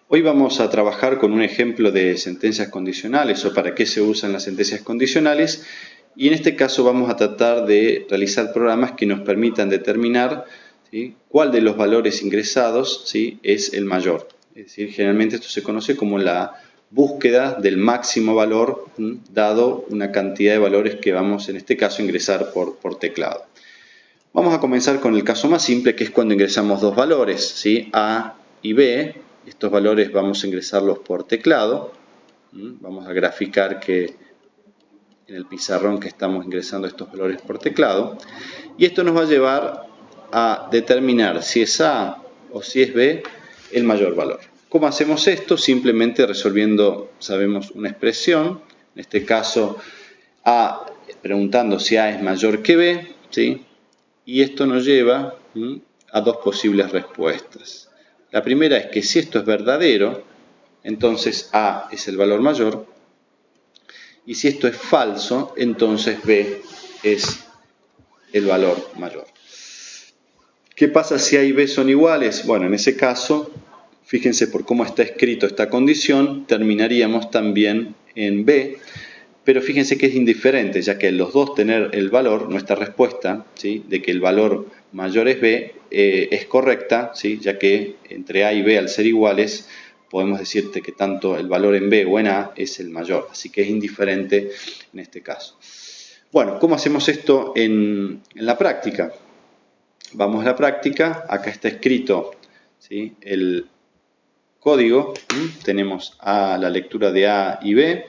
Hoy vamos a trabajar con un ejemplo de sentencias condicionales o para qué se usan las sentencias condicionales, y en este caso vamos a tratar de realizar programas que nos permitan determinar, ¿sí?, cuál de los valores ingresados, ¿sí?, es el mayor. Es decir, generalmente esto se conoce como la búsqueda del máximo valor, dado una cantidad de valores que vamos en este caso a ingresar por teclado. Vamos a comenzar con el caso más simple, que es cuando ingresamos dos valores, ¿sí?, A y B. Estos valores vamos a ingresarlos por teclado. Vamos a graficar que en el pizarrón que estamos ingresando estos valores por teclado. Y esto nos va a llevar a determinar si es A o si es B el mayor valor. ¿Cómo hacemos esto? Simplemente resolviendo, sabemos, una expresión. En este caso, A, preguntando si A es mayor que B, ¿sí? Y esto nos lleva a dos posibles respuestas. La primera es que si esto es verdadero, entonces A es el valor mayor, y si esto es falso, entonces B es el valor mayor. ¿Qué pasa si A y B son iguales? Bueno, en ese caso, fíjense por cómo está escrito esta condición, terminaríamos también en B, pero fíjense que es indiferente, ya que los dos tener el valor, nuestra respuesta, ¿sí?, de que el valor mayor es B, es correcta, ¿sí?, ya que entre A y B, al ser iguales, podemos decirte que tanto el valor en B o en A es el mayor, así que es indiferente en este caso. Bueno, ¿cómo hacemos esto en la práctica? Vamos a la práctica, acá está escrito, ¿sí?, el código, tenemos la lectura de A y B. En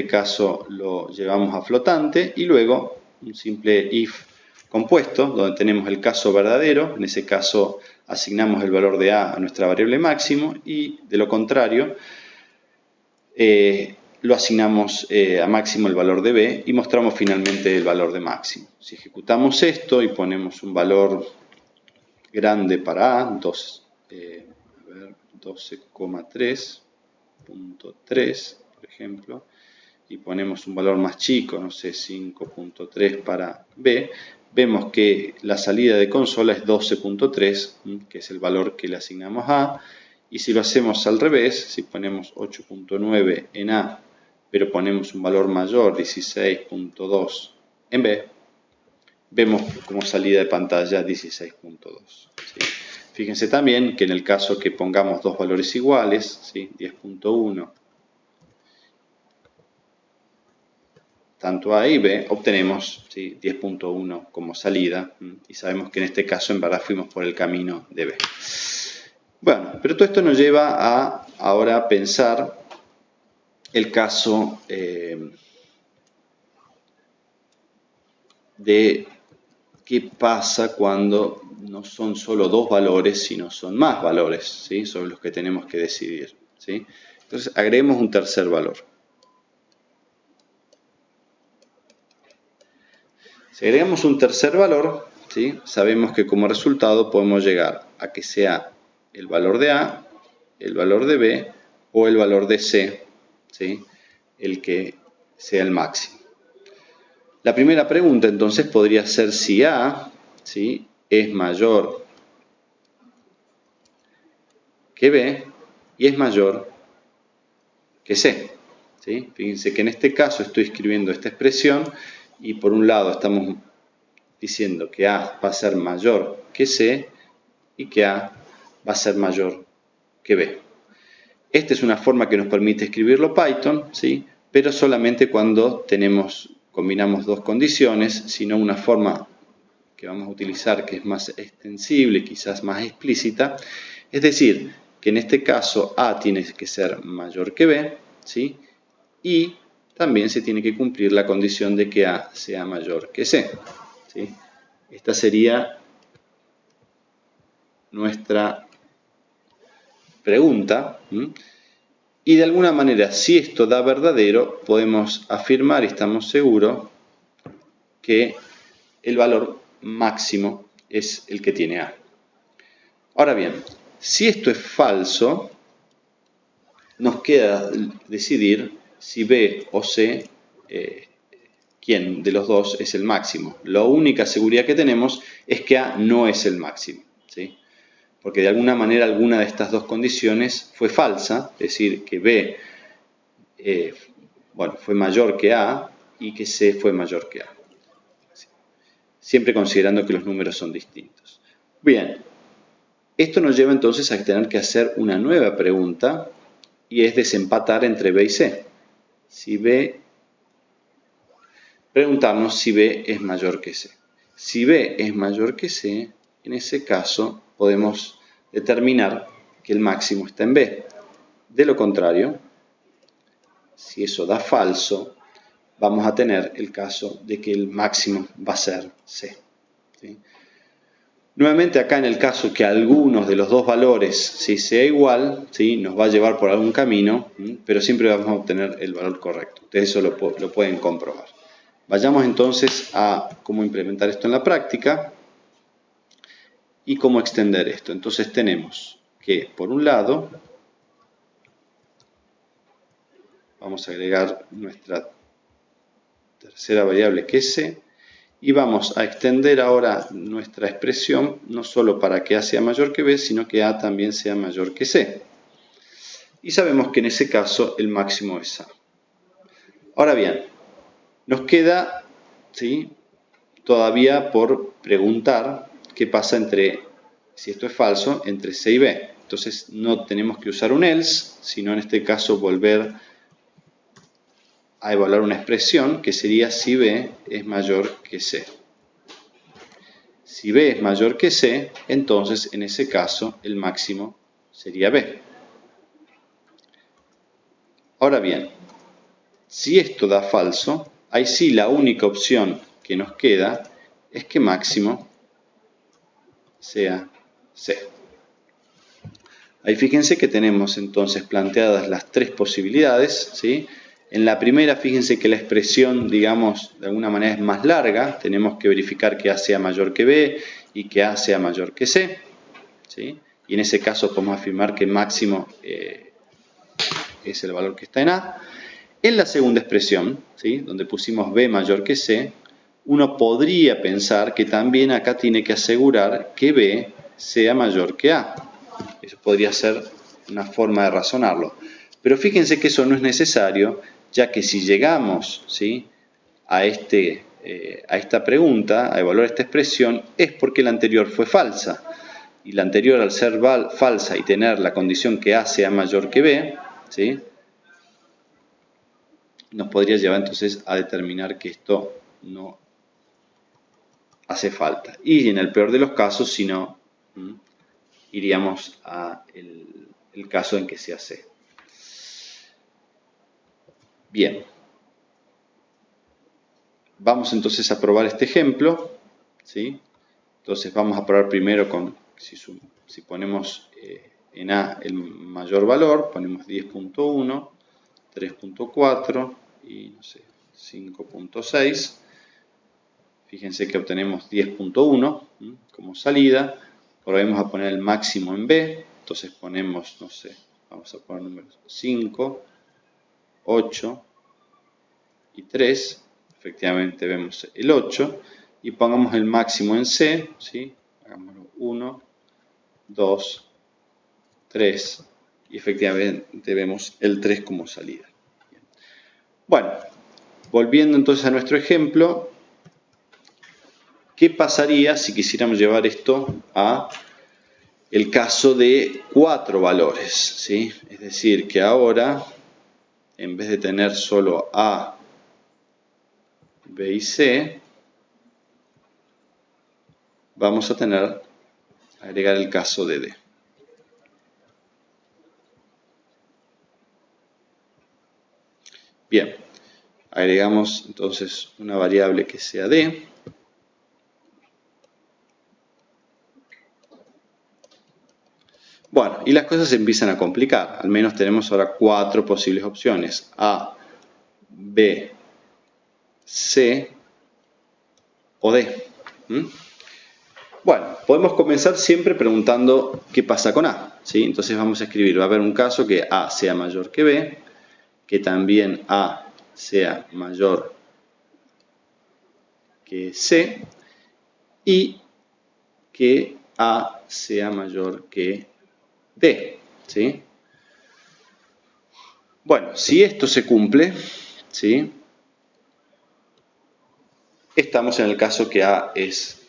este caso lo llevamos a flotante y luego un simple if compuesto donde tenemos el caso verdadero. En ese caso asignamos el valor de A nuestra variable máximo y de lo contrario lo asignamos a máximo el valor de B y mostramos finalmente el valor de máximo. Si ejecutamos esto y ponemos un valor grande para A, 12,3.3, por ejemplo, y ponemos un valor más chico, no sé, 5.3 para B, vemos que la salida de consola es 12.3, que es el valor que le asignamos a A, y si lo hacemos al revés, si ponemos 8.9 en A, pero ponemos un valor mayor, 16.2 en B, vemos como salida de pantalla 16.2. ¿sí? Fíjense también que en el caso que pongamos dos valores iguales, ¿sí?, 10.1, tanto A y B, obtenemos, ¿sí?, 10.1 como salida, y sabemos que en este caso en verdad fuimos por el camino de B. Bueno, pero todo esto nos lleva a ahora pensar el caso de qué pasa cuando no son solo dos valores, sino son más valores, ¿sí?, sobre los que tenemos que decidir, ¿sí? Entonces agreguemos un tercer valor. Si agregamos un tercer valor, ¿sí?, sabemos que como resultado podemos llegar a que sea el valor de A, el valor de B o el valor de C, ¿sí?, el que sea el máximo. La primera pregunta entonces podría ser si A, ¿sí?, es mayor que B y es mayor que C. ¿sí? Fíjense que en este caso estoy escribiendo esta expresión y por un lado estamos diciendo que A va a ser mayor que C y que A va a ser mayor que B. Esta es una forma que nos permite escribirlo Python, ¿sí?, pero solamente cuando combinamos dos condiciones, sino una forma que vamos a utilizar que es más extensible, quizás más explícita, es decir, que en este caso A tiene que ser mayor que B, ¿sí?, y también se tiene que cumplir la condición de que A sea mayor que C, ¿sí? Esta sería nuestra pregunta, y de alguna manera, si esto da verdadero, podemos afirmar y estamos seguros que el valor máximo es el que tiene A. Ahora bien, si esto es falso, nos queda decidir si B o C, quién de los dos es el máximo. La única seguridad que tenemos es que A no es el máximo, ¿sí? porque de alguna manera alguna de estas dos condiciones fue falsa, es decir, que B fue mayor que A y que C fue mayor que A. Siempre considerando que los números son distintos. Bien, esto nos lleva entonces a tener que hacer una nueva pregunta y es desempatar entre B y C. Preguntarnos si B es mayor que C. Si B es mayor que C, en ese caso podemos determinar que el máximo está en B. De lo contrario, si eso da falso, vamos a tener el caso de que el máximo va a ser C. ¿Sí? Nuevamente acá en el caso que algunos de los dos valores sea igual, ¿sí? Nos va a llevar por algún camino, pero siempre vamos a obtener el valor correcto. Ustedes eso lo pueden comprobar. Vayamos entonces a cómo implementar esto en la práctica y cómo extender esto. Entonces tenemos que, por un lado, vamos a agregar nuestra tercera variable que es C, y vamos a extender ahora nuestra expresión no solo para que A sea mayor que B, sino que A también sea mayor que C. Y sabemos que en ese caso el máximo es A. Ahora bien, nos queda, ¿sí?, todavía por preguntar qué pasa si esto es falso, entre C y B. Entonces no tenemos que usar un else, sino en este caso volver a evaluar una expresión que sería si B es mayor que C. Si B es mayor que C, entonces en ese caso el máximo sería B. Ahora bien, si esto da falso, ahí sí la única opción que nos queda es que máximo sea C. Ahí fíjense que tenemos entonces planteadas las tres posibilidades, ¿sí? En la primera, fíjense que la expresión, digamos, de alguna manera es más larga. Tenemos que verificar que A sea mayor que B y que A sea mayor que C, ¿sí? Y en ese caso podemos afirmar que el máximo es el valor que está en A. En la segunda expresión, ¿sí?, donde pusimos B mayor que C, uno podría pensar que también acá tiene que asegurar que B sea mayor que A. Eso podría ser una forma de razonarlo. Pero fíjense que eso no es necesario, ya que si llegamos, ¿sí?, a esta pregunta, a evaluar esta expresión, es porque la anterior fue falsa. Y la anterior, al ser falsa y tener la condición que A sea mayor que B, ¿sí?, nos podría llevar entonces a determinar que esto no hace falta. Y en el peor de los casos, si no, iríamos a el caso en que sea C. Bien. Vamos entonces a probar este ejemplo, ¿sí? Entonces vamos a probar primero con, si ponemos en A el mayor valor, ponemos 10.1, 3.4 y no sé, 5.6. Fíjense que obtenemos 10.1 como salida. Ahora vamos a poner el máximo en B, entonces ponemos, no sé, vamos a poner números 5, 8 y 3. Efectivamente vemos el 8 y pongamos el máximo en C, ¿sí? Hagámoslo 1, 2, 3 y efectivamente vemos el 3 como salida. Bien. Bueno, volviendo entonces a nuestro ejemplo, ¿qué pasaría si quisiéramos llevar esto a el caso de 4 valores? ¿Sí? Es decir, que ahora, en vez de tener solo A, B y C, vamos a agregar el caso de D. Bien, agregamos entonces una variable que sea D. Bueno, y las cosas se empiezan a complicar. Al menos tenemos ahora 4 posibles opciones: A, B, C o D. Bueno, podemos comenzar siempre preguntando qué pasa con A, ¿sí? Entonces vamos a escribir, va a haber un caso que A sea mayor que B, que también A sea mayor que C y que A sea mayor que D, ¿sí? Bueno, si esto se cumple, ¿sí? Estamos en el caso que A es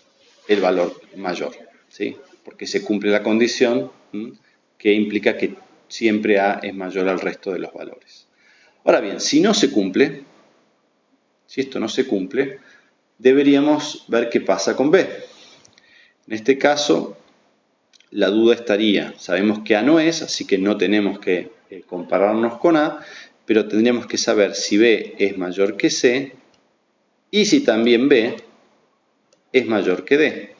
el valor mayor, ¿sí? Porque se cumple la condición que implica que siempre A es mayor al resto de los valores. Ahora bien, si no se cumple, si esto no se cumple, deberíamos ver qué pasa con B. En este caso, la duda estaría, sabemos que A no es, así que no tenemos que compararnos con A, pero tendríamos que saber si B es mayor que C y si también B es mayor que D.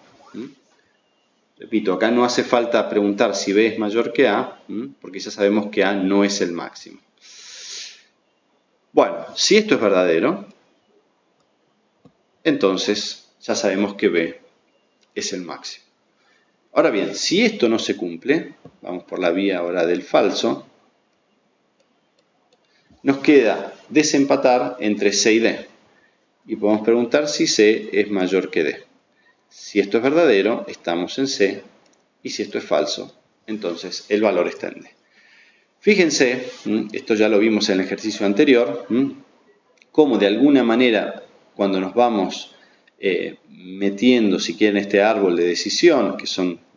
Repito, acá no hace falta preguntar si B es mayor que A, porque ya sabemos que A no es el máximo. Bueno, si esto es verdadero, entonces ya sabemos que B es el máximo. Ahora bien, si esto no se cumple, vamos por la vía ahora del falso, nos queda desempatar entre C y D. Y podemos preguntar si C es mayor que D. Si esto es verdadero, estamos en C, y si esto es falso, entonces el valor está en D. Fíjense, esto ya lo vimos en el ejercicio anterior, cómo de alguna manera cuando nos vamos metiendo, si quieren, este árbol de decisión, que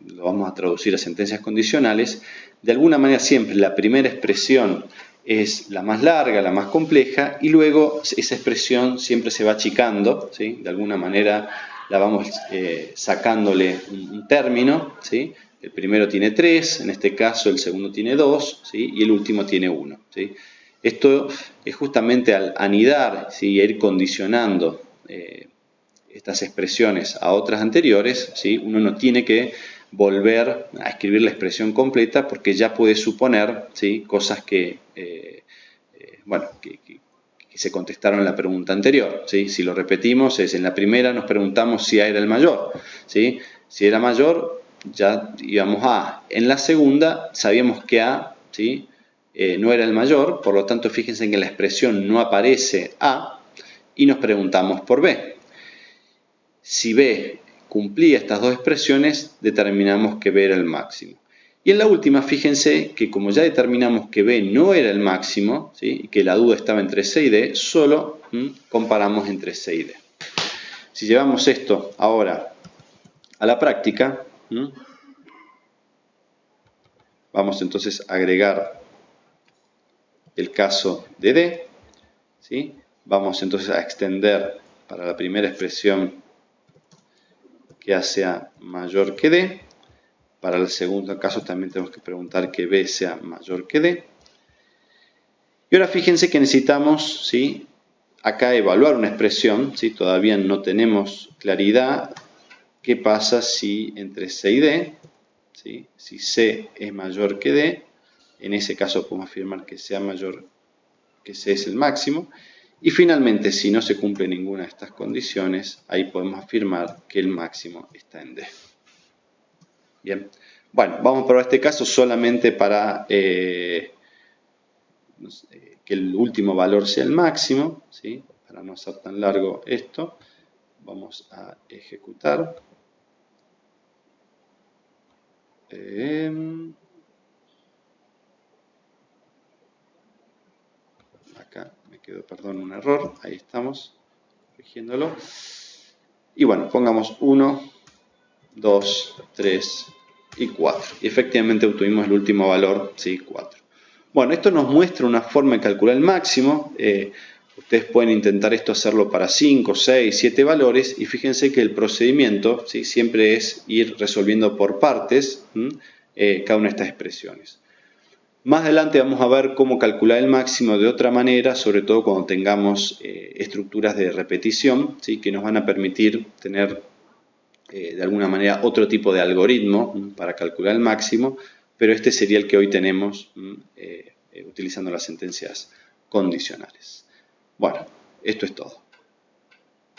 lo vamos a traducir a sentencias condicionales, de alguna manera siempre la primera expresión es la más larga, la más compleja, y luego esa expresión siempre se va achicando, ¿sí? De alguna manera la vamos sacándole un término, ¿sí? El primero tiene 3, en este caso el segundo tiene 2, ¿sí? Y el último tiene 1, ¿sí? Esto es justamente al anidar, ¿sí? E ir condicionando estas expresiones a otras anteriores, ¿sí? Uno no tiene que volver a escribir la expresión completa porque ya puede suponer, ¿sí? Cosas que se contestaron en la pregunta anterior, ¿sí? Si lo repetimos, en la primera nos preguntamos si A era el mayor, ¿sí? Si era mayor, ya íbamos a A. En la segunda, sabíamos que A, ¿sí? No era el mayor, por lo tanto, fíjense que en la expresión no aparece A y nos preguntamos por B. Si B cumplía estas dos expresiones, determinamos que B era el máximo. Y en la última, fíjense que como ya determinamos que B no era el máximo, ¿sí? Y que la duda estaba entre C y D, solo comparamos entre C y D. Si llevamos esto ahora a la práctica, vamos entonces a agregar el caso de D, ¿sí? Vamos entonces a extender para la primera expresión que A sea mayor que D. Para el segundo caso también tenemos que preguntar que B sea mayor que D. Y ahora fíjense que necesitamos, ¿sí? Acá evaluar una expresión, ¿sí? Todavía no tenemos claridad qué pasa si entre C y D, ¿sí? Si C es mayor que D, en ese caso podemos afirmar que sea mayor que C es el máximo. Y finalmente, si no se cumple ninguna de estas condiciones, ahí podemos afirmar que el máximo está en D. Bien, bueno, vamos a probar este caso solamente para que el último valor sea el máximo, ¿sí? Para no hacer tan largo esto, vamos a ejecutar. Acá me quedó, perdón, un error, ahí estamos, corrigiéndolo. Y bueno, pongamos 1, 2, 3 y 4. Y efectivamente obtuvimos el último valor, ¿sí? 4. Bueno, esto nos muestra una forma de calcular el máximo. Ustedes pueden intentar esto hacerlo para 5, 6, 7 valores y fíjense que el procedimiento, ¿sí? Siempre es ir resolviendo por partes cada una de estas expresiones. Más adelante vamos a ver cómo calcular el máximo de otra manera, sobre todo cuando tengamos estructuras de repetición, ¿sí? Que nos van a permitir tener de alguna manera otro tipo de algoritmo para calcular el máximo, pero este sería el que hoy tenemos utilizando las sentencias condicionales. Bueno, esto es todo.